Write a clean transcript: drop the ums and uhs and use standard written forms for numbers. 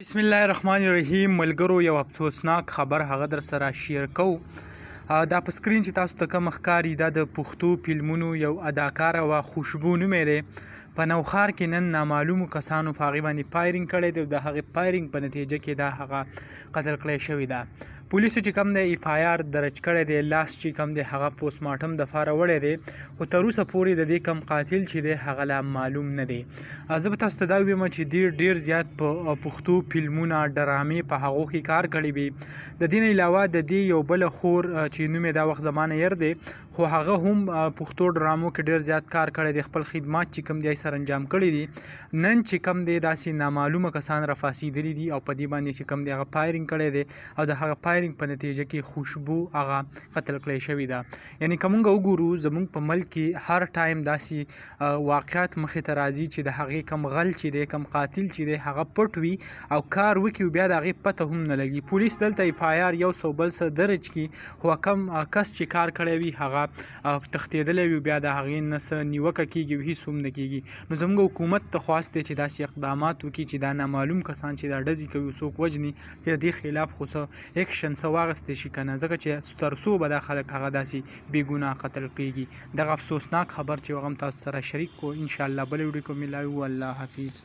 بسم الله الرحمن الرحیم. ملګرو یو افسوسناک خبر هغه در سره شیر کوو. دا په سکرین چې تاسو ته کوم ښکاري دا د پښتو فلمونو یو اداکاره وه، خوشبو نوم یې دی. په نوښار کې نن نامعلومو کسانو په هغې باندې فایرنګ کړی دی او د هغې فایرنګ په نتیجه کې دا هغه قتل کړی شوې ده. پولیسو چې کوم دی اف آی آر درج کړی دی، لاس چې کوم دی هغه پوسټ مارټم دپاره وړی دی، خو تر اوسه پورې د دې کوم قاتل چې دی هغه لا معلوم نه دی. زه به تاسو ته دا ووایم چې ډېر زیات په پښتو فلمونه، ډرامې په هغو کې کار کړی وي. د دې نه علاوه د دې یو بله خور چې نوم یې دا وخت زمانه ير دی، خو هغه هم پښتو ډرامو کې ډېر زیات کار کړی دی، خپل خدمات چې کوم دی سر انجام کړي دي. نن چې کوم دی داسې نامعلومه کسان راپاڅېدلي دي او په دې باندې چې کوم دی هغه فایرنګ کړی دی او د هغه فایرنګ په نتیجه کې خوشبو هغه قتل کړی شوې ده. یعنې که موږ وګورو زموږ په ملک کې هر ټایم داسې واقعات مخې ته راځي چې د هغې کم غل چې دی، کم قاتل چې دی هغه پټ وي او کار وکړي او بیا د هغې پته هم نه لګي. پولیس دلته اف آی آر یو څو بل څه درج کړي، خو کم کس چې کار کړی وي هغه تښتېدلی وي، بیا د هغې نه څه نیوکه کېږي او هېڅ هم نه کېږي. نو زموږ حکومت ته خواست دی چې داسې اقدامات وکړي چې دا نامعلوم کسان چې دا ډزې کوي او څوک وژني، چې د دې خلاف خو څه ایکشن څه واخیستی شي که نه، ځکه چې تر څو به دا خلک هغه داسې بې ګناه قتل کېږي. دغه افسوسناک خبر چې هغه هم تاسو سره شریک کړو. انشاءالله بلې ویډیو کې ملاوي. الله حافظ.